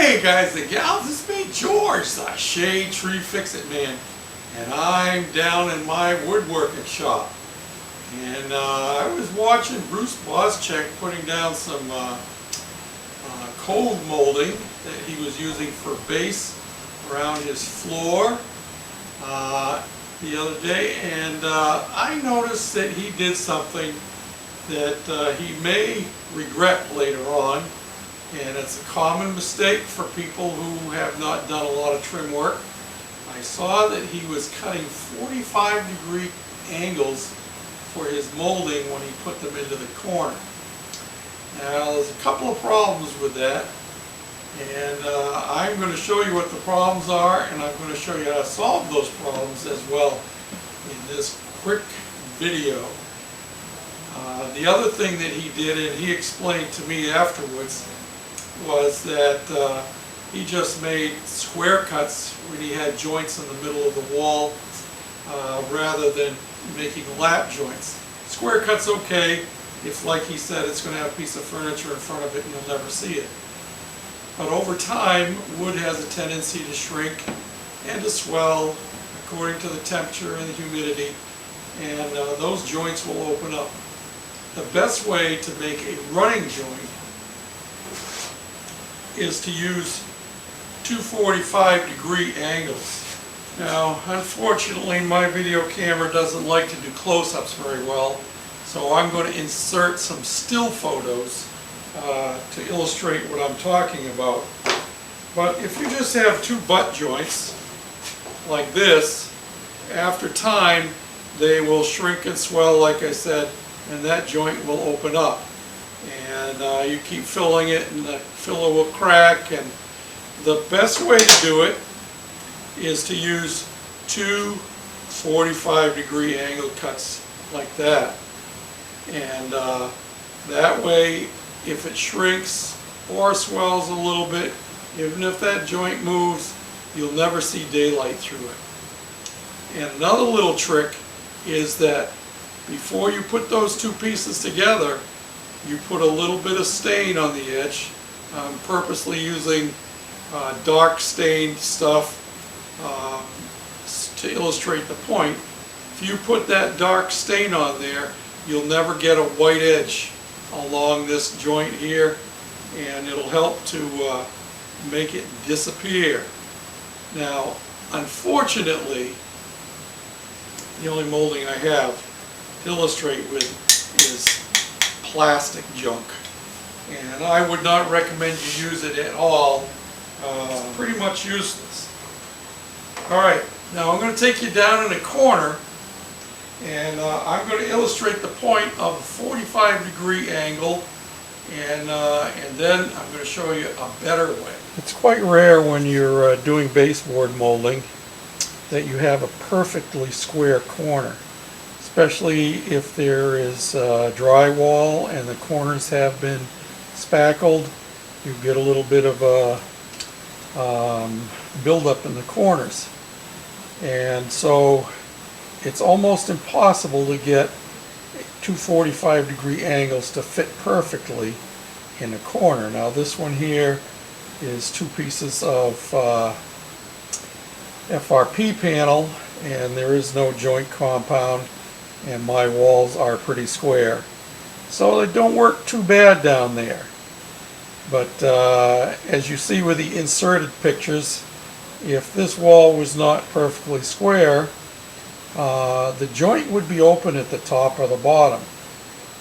Hey guys and gals, it's me George, the Shade Tree Fix-It Man, and I'm down in my woodworking shop. And I was watching Bruce Boschek putting down some cold molding that he was using for base around his floor the other day, and I noticed that he did something that he may regret later on. And it's a common mistake for people who have not done a lot of trim work. I saw that he was cutting 45-degree angles for his molding when he put them into the corner. Now there's a couple of problems with that, and I'm going to show you what the problems are, and I'm going to show you how to solve those problems as well in this quick video. The other thing that he did, and he explained to me afterwards, was that he just made square cuts when he had joints in the middle of the wall rather than making lap joints. Square cuts okay if, like he said, it's going to have a piece of furniture in front of it and you'll never see it. But over time, wood has a tendency to shrink and to swell according to the temperature and the humidity, and those joints will open up. The best way to make a running joint is to use 245-degree angles. Now, unfortunately, my video camera doesn't like to do close-ups very well, so I'm going to insert some still photos to illustrate what I'm talking about. But if you just have two butt joints like this, after time they will shrink and swell, like I said, and that joint will open up. And you keep filling it and the filler will crack, and the best way to do it is to use two 45-degree angle cuts like that. And that way, if it shrinks or swells a little bit, even if that joint moves, you'll never see daylight through it. And another little trick is that before you put those two pieces together, you put a little bit of stain on the edge. I'm purposely using dark stained stuff to illustrate the point. If you put that dark stain on there, you'll never get a white edge along this joint here, and it'll help to make it disappear. Now, unfortunately, the only molding I have to illustrate with is plastic junk, and I would not recommend you use it at all. It's pretty much useless. Alright, now I'm going to take you down in a corner, and I'm going to illustrate the point of a 45-degree angle, and then I'm going to show you a better way. It's quite rare when you're doing baseboard molding that you have a perfectly square corner, especially if there is drywall and the corners have been spackled. You get a little bit of a buildup in the corners, and so it's almost impossible to get two 45-degree angles to fit perfectly in a corner. Now this one here is two pieces of FRP panel, and there is no joint compound, and my walls are pretty square, so they don't work too bad down there. But as you see with the inserted pictures, if this wall was not perfectly square, the joint would be open at the top or the bottom.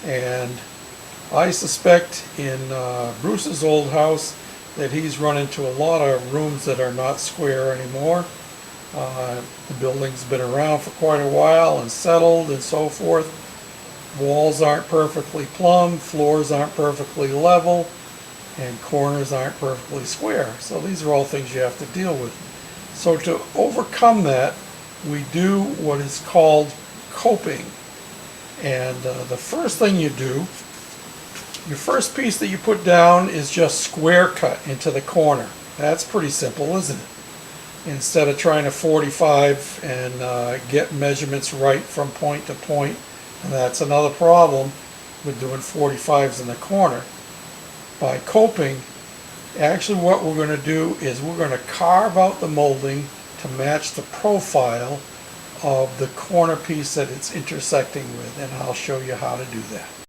And I suspect in Bruce's old house that he's run into a lot of rooms that are not square anymore. The building's been around for quite a while and settled and so forth. Walls aren't perfectly plumb, floors aren't perfectly level, and corners aren't perfectly square. So these are all things you have to deal with. So to overcome that, we do what is called coping. And the first thing you do, your first piece that you put down is just square cut into the corner. That's pretty simple, isn't it? Instead of trying to 45 and get measurements right from point to point. And that's another problem with doing 45s in the corner. By coping, Actually, what we're going to do is we're going to carve out the molding to match the profile of the corner piece that it's intersecting with, and I'll show you how to do that.